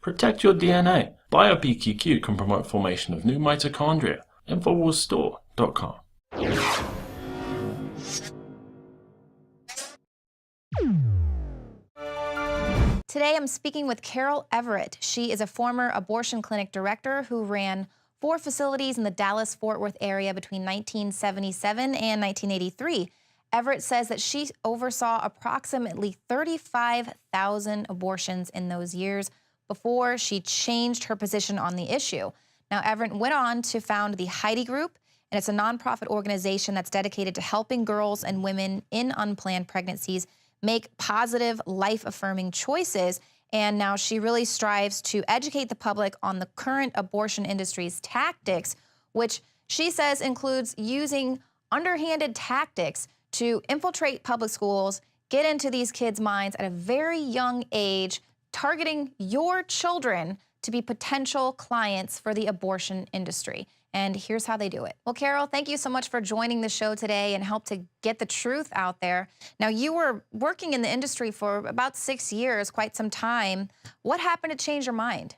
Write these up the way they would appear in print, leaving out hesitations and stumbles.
Protect your DNA. BioPQQ can promote formation of new mitochondria. Infowarsstore.com. Today I'm speaking with Carol Everett. She is a former abortion clinic director who ran 4 facilities in the Dallas-Fort Worth area between 1977 and 1983. Everett says that she oversaw approximately 35,000 abortions in those years before she changed her position on the issue. Now, Everett went on to found the Heidi Group, and it's a nonprofit organization that's dedicated to helping girls and women in unplanned pregnancies make positive, life-affirming choices. And now she really strives to educate the public on the current abortion industry's tactics, which she says includes using underhanded tactics to infiltrate public schools, get into these kids' minds at a very young age, targeting your children to be potential clients for the abortion industry. And here's how they do it. Well, Carol, thank you so much for joining the show today and help to get the truth out there. Now, you were working in the industry for about 6 years, quite some time. What happened to change your mind?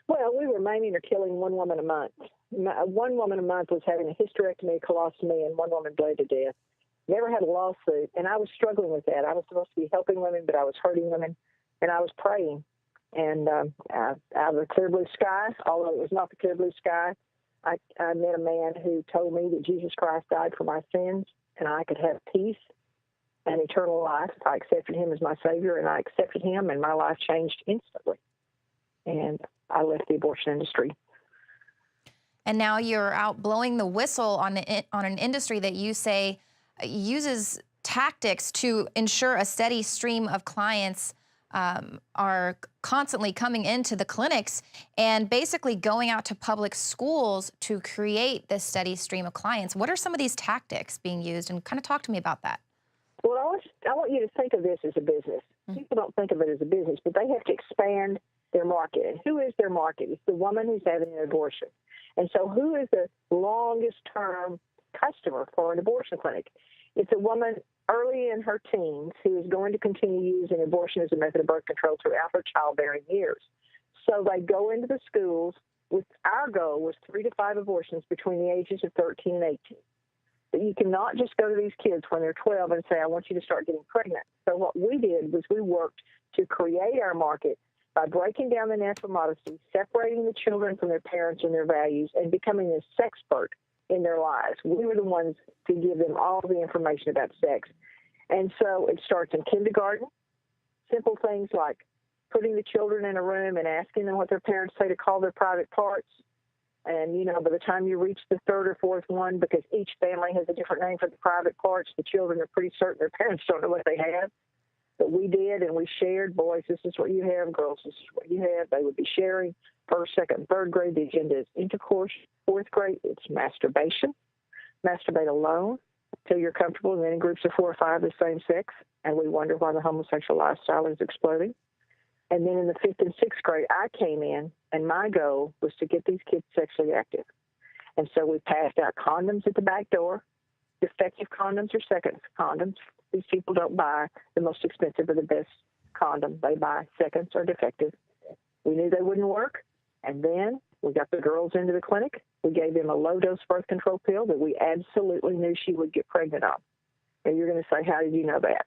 Well, we were maiming or killing one woman a month. One woman a month was having a hysterectomy, a colostomy, and one woman bled to death. Never had a lawsuit, and I was struggling with that. I was supposed to be helping women, but I was hurting women, and I was praying. And out of the clear blue sky, although it was not the clear blue sky, I met a man who told me that Jesus Christ died for my sins and I could have peace and eternal life if I accepted him as my Savior, and I accepted him, and my life changed instantly. And I left the abortion industry. And now you're out blowing the whistle on an industry that you say uses tactics to ensure a steady stream of clients are constantly coming into the clinics and basically going out to public schools to create this steady stream of clients. What are some of these tactics being used? And kind of talk to me about that. Well, I want you to think of this as a business. People don't think of it as a business, but they have to expand their market. And who is their market? It's the woman who's having an abortion. And so who is the longest-term customer for an abortion clinic? It's a woman early in her teens who is going to continue using abortion as a method of birth control throughout her childbearing years. So they go into the schools with, our goal was 3 to 5 abortions between the ages of 13 and 18. But you cannot just go to these kids when they're 12 and say, I want you to start getting pregnant. So what we did was we worked to create our market by breaking down the natural modesty, separating the children from their parents and their values, and becoming a sexpert in their lives. We were the ones to give them all the information about sex. And so it starts in kindergarten, simple things like putting the children in a room and asking them what their parents say to call their private parts. And, you know, by the time you reach the 3rd or 4th one, because each family has a different name for the private parts, the children are pretty certain their parents don't know what they have. But we did, and we shared, boys, this is what you have, girls, this is what you have. They would be sharing 1st, 2nd, 3rd grade. The agenda is intercourse. 4th grade, it's masturbation. Masturbate alone until you're comfortable, and then in groups of 4 or 5, the same sex. And we wonder why the homosexual lifestyle is exploding. And then in the 5th and 6th grade, I came in, and my goal was to get these kids sexually active. And so we passed out condoms at the back door, defective condoms or second condoms. These people don't buy the most expensive or the best condom. They buy seconds or defective. We knew they wouldn't work, and then we got the girls into the clinic. We gave them a low-dose birth control pill that we absolutely knew she would get pregnant on. And you're going to say, how did you know that?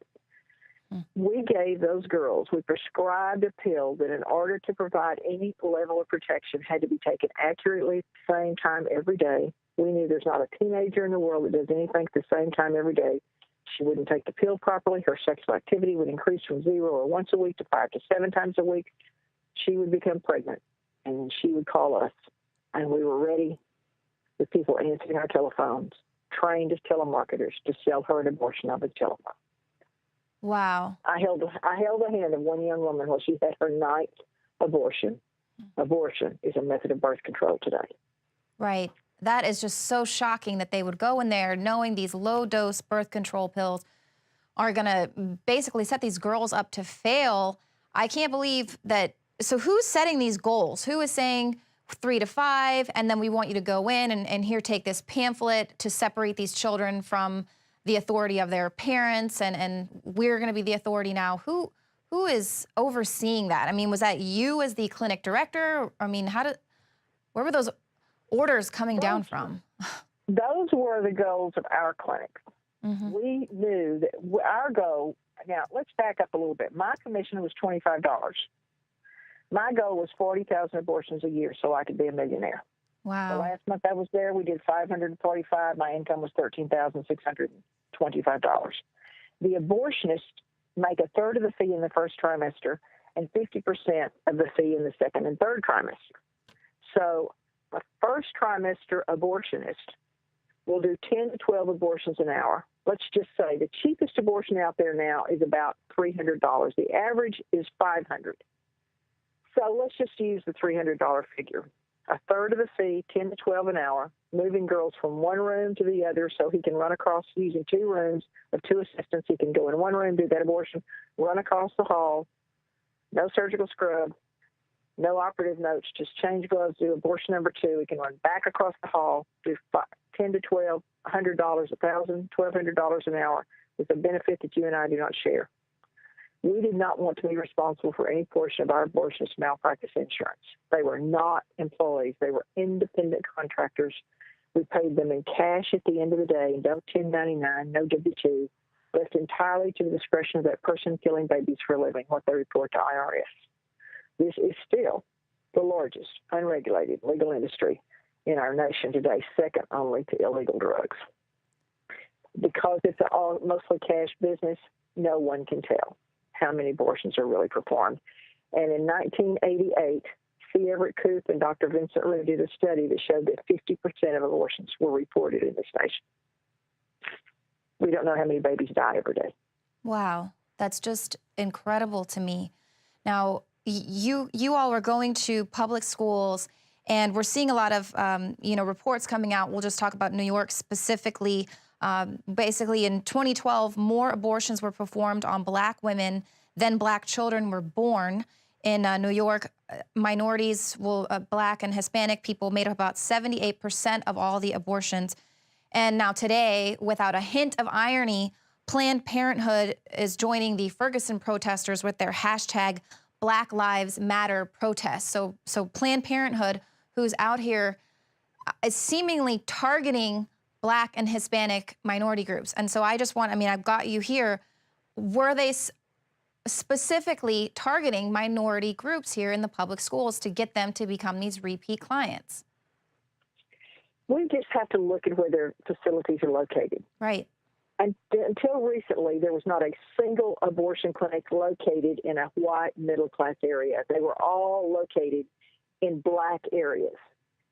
We gave those girls, we prescribed a pill that in order to provide any level of protection had to be taken accurately at the same time every day. We knew there's not a teenager in the world that does anything at the same time every day. She wouldn't take the pill properly. Her sexual activity would increase from 0 or once a week to 5 to 7 times a week. She would become pregnant, and then she would call us, and we were ready with people answering our telephones, trained as telemarketers to sell her an abortion over the telephone. Wow. I held the hand of one young woman while she had her 9th abortion. Abortion is a method of birth control today. Right. That is just so shocking that they would go in there knowing these low-dose birth control pills are going to basically set these girls up to fail. I can't believe that. So who's setting these goals? Who is saying 3 to 5, and then we want you to go in and here, take this pamphlet to separate these children from the authority of their parents, and we're going to be the authority now. Who who is overseeing that? I mean, was that you as the clinic director? I mean, where were those orders coming down from? Those were the goals of our clinic. Mm-hmm. We knew that our goal, now let's back up a little bit. My commission was $25. My goal was 40,000 abortions a year so I could be a millionaire. Wow. The last month I was there, we did 545. My income was $13,625. The abortionists make a third of the fee in the first trimester and 50% of the fee in the second and third trimester. So a first trimester abortionist will do 10 to 12 abortions an hour. Let's just say the cheapest abortion out there now is about $300. The average is $500. So let's just use the $300 figure. A third of the fee, 10 to 12 an hour, moving girls from one room to the other so he can run across using 2 rooms of 2 assistants. He can go in one room, do that abortion, run across the hall, no surgical scrub, no operative notes, just change gloves, do abortion number 2. He can run back across the hall, do 10 to 12, $100, $1,000, $1,200 an hour with a benefit that you and I do not share. We did not want to be responsible for any portion of our abortionist malpractice insurance. They were not employees. They were independent contractors. We paid them in cash at the end of the day, no 1099, no W-2, left entirely to the discretion of that person killing babies for a living, what they report to IRS. This is still the largest unregulated legal industry in our nation today, second only to illegal drugs. Because it's all mostly cash business, no one can tell how many abortions are really performed. And in 1988, C. Everett Koop and Dr. Vincent Rue did a study that showed that 50% of abortions were reported in this nation. We don't know how many babies die every day. Wow, that's just incredible to me. Now, you all are going to public schools, and we're seeing a lot of reports coming out. We'll just talk about New York specifically. Basically, in 2012, more abortions were performed on Black women than Black children were born. In New York, minorities, Black and Hispanic people made up about 78% of all the abortions. And now today, without a hint of irony, Planned Parenthood is joining the Ferguson protesters with their hashtag Black Lives Matter protest. So Planned Parenthood, who's out here, is seemingly targeting Black and Hispanic minority groups. And so I've got you here. Were they specifically targeting minority groups here in the public schools to get them to become these repeat clients? We just have to look at where their facilities are located. Right. And until recently, there was not a single abortion clinic located in a white middle-class area. They were all located in Black areas.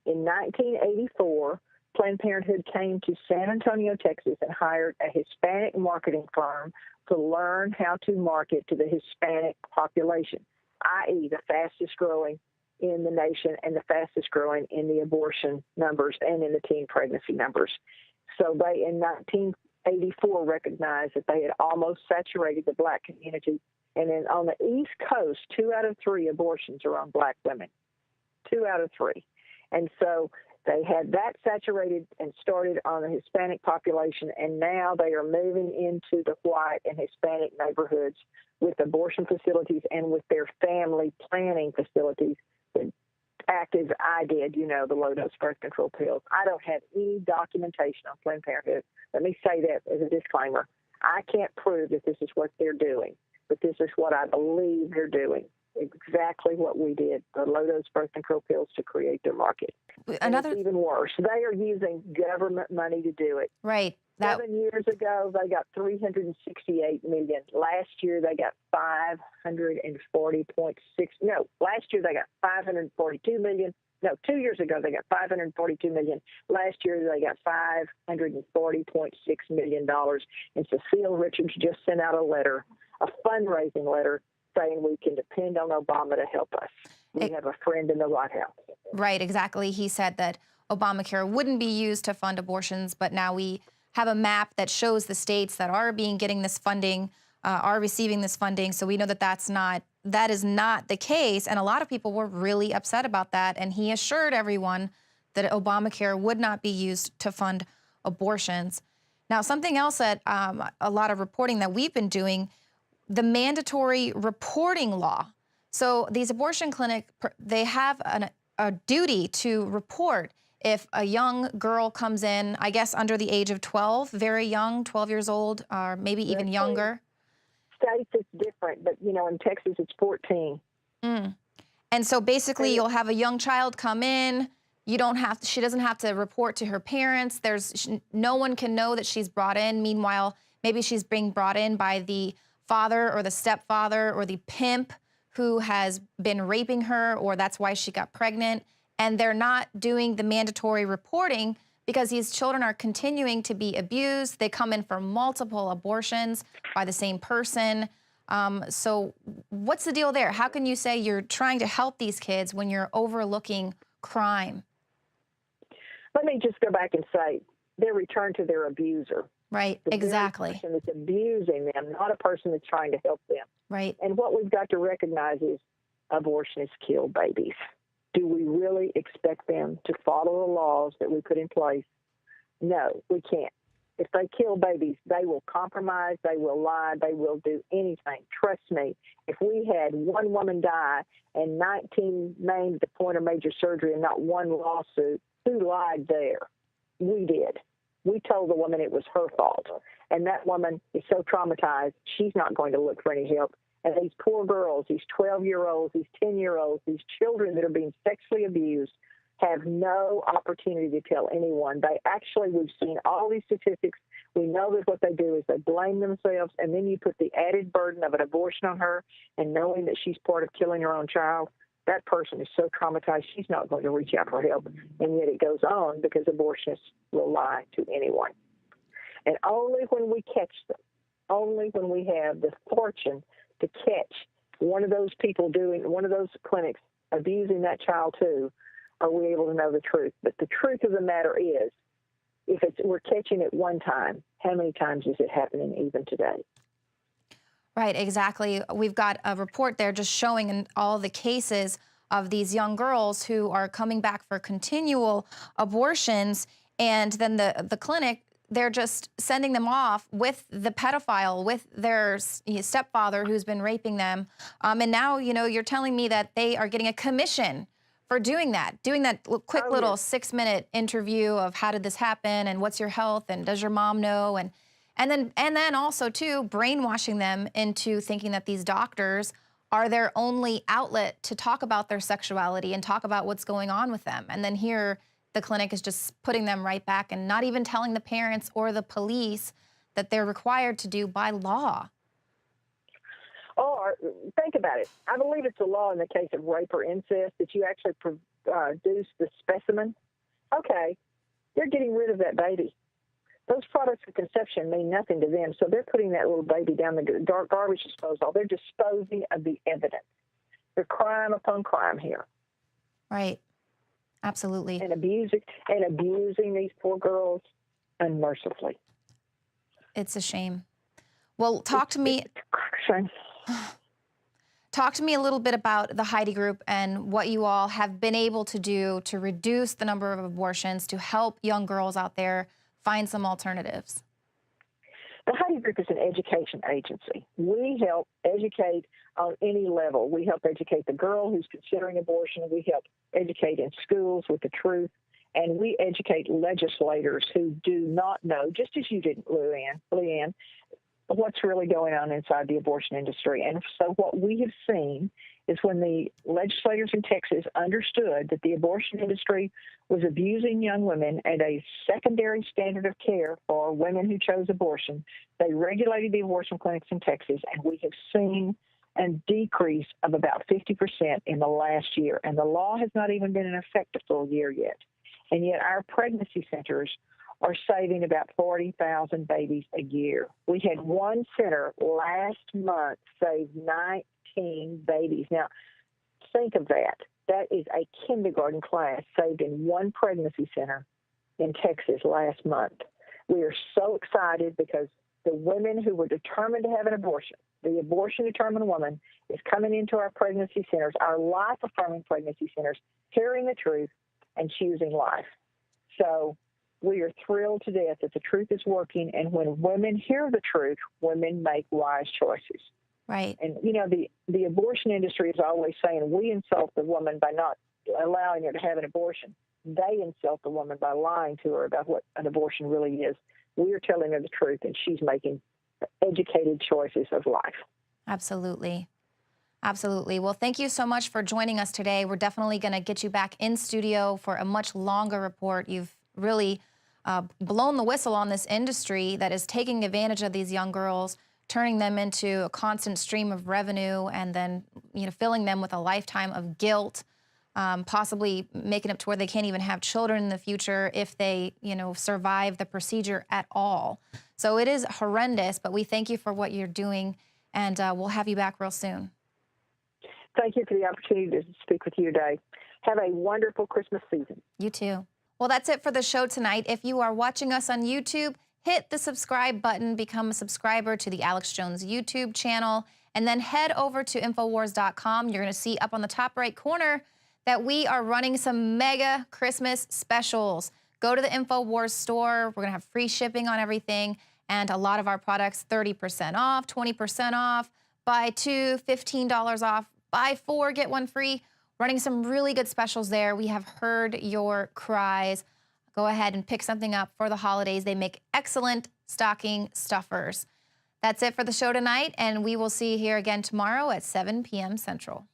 In 1984, Planned Parenthood came to San Antonio, Texas, and hired a Hispanic marketing firm to learn how to market to the Hispanic population, i.e. the fastest growing in the nation and the fastest growing in the abortion numbers and in the teen pregnancy numbers. So they, in 1984, recognized that they had almost saturated the Black community. And then on the East Coast, 2 out of 3 abortions are on Black women. 2 out of 3. And so they had that saturated and started on the Hispanic population, and now they are moving into the white and Hispanic neighborhoods with abortion facilities and with their family planning facilities that act as I did, the low-dose birth control pills. I don't have any documentation on Planned Parenthood. Let me say that as a disclaimer. I can't prove that this is what they're doing, but this is what I believe they're doing. Exactly what we did, the low-dose birth control pills to create their market. And it's even worse. They are using government money to do it. Right. 7 years ago, they got $368 million. Last year, they got $540.6. No, last year they got $542 million. No, 2 years ago they got $542 million. Last year they got $540.6 million. And Cecile Richards just sent out a letter, a fundraising letter, saying we can depend on Obama to help us. We have a friend in the White House. Right, exactly. He said that Obamacare wouldn't be used to fund abortions, but now we have a map that shows the states that are getting this funding, are receiving this funding. So we know that that is not the case. And a lot of people were really upset about that. And he assured everyone that Obamacare would not be used to fund abortions. Now, something else that a lot of reporting that we've been doing, the mandatory reporting law. So these abortion clinics, they have a duty to report if a young girl comes in, I guess under the age of 12, very young, 12 years old, or maybe even younger. States it's different, but in Texas it's 14. And so basically you'll have a young child come in. She doesn't have to report to her parents. No one can know that she's brought in. Meanwhile, maybe she's being brought in by the father or the stepfather or the pimp who has been raping her, or that's why she got pregnant. And they're not doing the mandatory reporting because these children are continuing to be abused. They come in for multiple abortions by the same person. So what's the deal there? How can you say you're trying to help these kids when you're overlooking crime? Let me just go back and say they return to their abuser. Right, exactly. The person that's abusing them, not a person that's trying to help them. Right. And what we've got to recognize is abortionists kill babies. Do we really expect them to follow the laws that we put in place? No, we can't. If they kill babies, they will compromise, they will lie, they will do anything. Trust me, if we had one woman die and 19 named at the point of major surgery and not one lawsuit, who lied there? We did. We told the woman it was her fault. And that woman is so traumatized, she's not going to look for any help. And these poor girls, these 12-year-olds, these 10-year-olds, these children that are being sexually abused have no opportunity to tell anyone. We've seen all these statistics. We know that what they do is they blame themselves, and then you put the added burden of an abortion on her, and knowing that she's part of killing her own child, that person is so traumatized she's not going to reach out for help. And yet it goes on because abortionists will lie to anyone. And only when we catch them, only when we have the fortune to catch one of those people one of those clinics abusing that child too, are we able to know the truth. But the truth of the matter is, if we're catching it one time, how many times is it happening even today? Right, exactly. We've got a report there just showing in all the cases of these young girls who are coming back for continual abortions, and then the clinic, they're just sending them off with the pedophile, with their stepfather who's been raping them. And now, you're telling me that they are getting a commission for doing that quick little 6-minute interview of how did this happen and what's your health and does your mom know, and then also too brainwashing them into thinking that these doctors are their only outlet to talk about their sexuality and talk about what's going on with them. And then here the clinic is just putting them right back and not even telling the parents or the police that they're required to do by law. Or think about it. I believe it's a law in the case of rape or incest that you actually produce the specimen. Okay, they're getting rid of that baby. Those products of conception mean nothing to them, so they're putting that little baby down the garbage disposal. They're disposing of the evidence. They're crime upon crime here. Right. Absolutely. And abusing these poor girls unmercifully. It's a shame. Well, talk to me a little bit about the Heidi Group and what you all have been able to do to reduce the number of abortions, to help young girls out there find some alternatives. The Heidi Group is an education agency. We help educate on any level. We help educate the girl who's considering abortion. We help educate in schools with the truth. And we educate legislators who do not know, just as you did, Leanne, what's really going on inside the abortion industry. And so what we have seen is when the legislators in Texas understood that the abortion industry was abusing young women at a secondary standard of care for women who chose abortion, they regulated the abortion clinics in Texas, and we have seen a decrease of about 50% in the last year. And the law has not even been in effect a full year yet. And yet our pregnancy centers are saving about 40,000 babies a year. We had one center last month save 19 babies. Now, think of that. That is a kindergarten class saved in one pregnancy center in Texas last month. We are so excited because the women who were determined to have an abortion, the abortion-determined woman, is coming into our pregnancy centers, our life-affirming pregnancy centers, hearing the truth and choosing life. So we are thrilled to death that the truth is working, and when women hear the truth, women make wise choices. Right. And, you know, the abortion industry is always saying we insult the woman by not allowing her to have an abortion. They insult the woman by lying to her about what an abortion really is. We are telling her the truth, and she's making educated choices of life. Absolutely. Absolutely. Well, thank you so much for joining us today. We're definitely going to get you back in studio for a much longer report. You've really blown the whistle on this industry that is taking advantage of these young girls, turning them into a constant stream of revenue, and then, you know, filling them with a lifetime of guilt, possibly making it to where they can't even have children in the future if they, you know, survive the procedure at all. So it is horrendous, but we thank you for what you're doing, and we'll have you back real soon. Thank you for the opportunity to speak with you today. Have a wonderful Christmas season. You too. Well, that's it for the show tonight. If you are watching us on YouTube, hit the subscribe button, become a subscriber to the Alex Jones YouTube channel, and then head over to Infowars.com. You're going to see up on the top right corner that we are running some mega Christmas specials. Go to the Infowars store. We're going to have free shipping on everything, and a lot of our products 30% off, 20% off, buy two, $15 off, buy four, get one free. Running some really good specials there. We have heard your cries. Go ahead and pick something up for the holidays. They make excellent stocking stuffers. That's it for the show tonight, and we will see you here again tomorrow at 7 p.m. Central.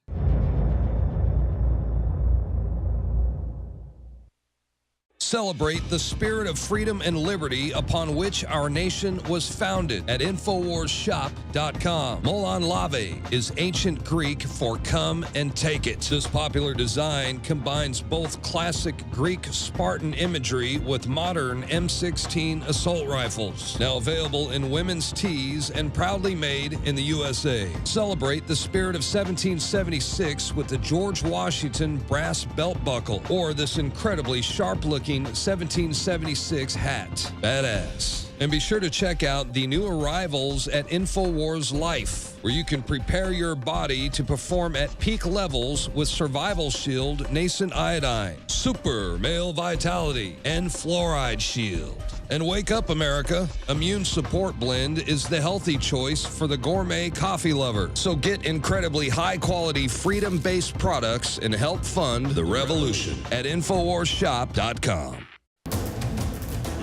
Celebrate the spirit of freedom and liberty upon which our nation was founded at InfoWarsShop.com. Molon Lave is ancient Greek for come and take it. This popular design combines both classic Greek Spartan imagery with modern M16 assault rifles. Now available in women's tees and proudly made in the USA. Celebrate the spirit of 1776 with the George Washington brass belt buckle or this incredibly sharp-looking 1776 hat. Badass. And be sure to check out the new arrivals at Infowars Life, where you can prepare your body to perform at peak levels with Survival Shield Nascent Iodine, Super Male Vitality, and Fluoride Shield. And wake up, America. Immune Support Blend is the healthy choice for the gourmet coffee lover. So get incredibly high-quality, freedom-based products and help fund the revolution at InfoWarsShop.com.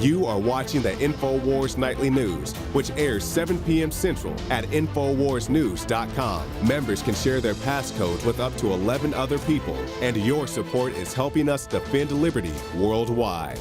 You are watching the Infowars Nightly News, which airs 7 p.m. Central at InfoWarsNews.com. Members can share their passcodes with up to 11 other people, and your support is helping us defend liberty worldwide.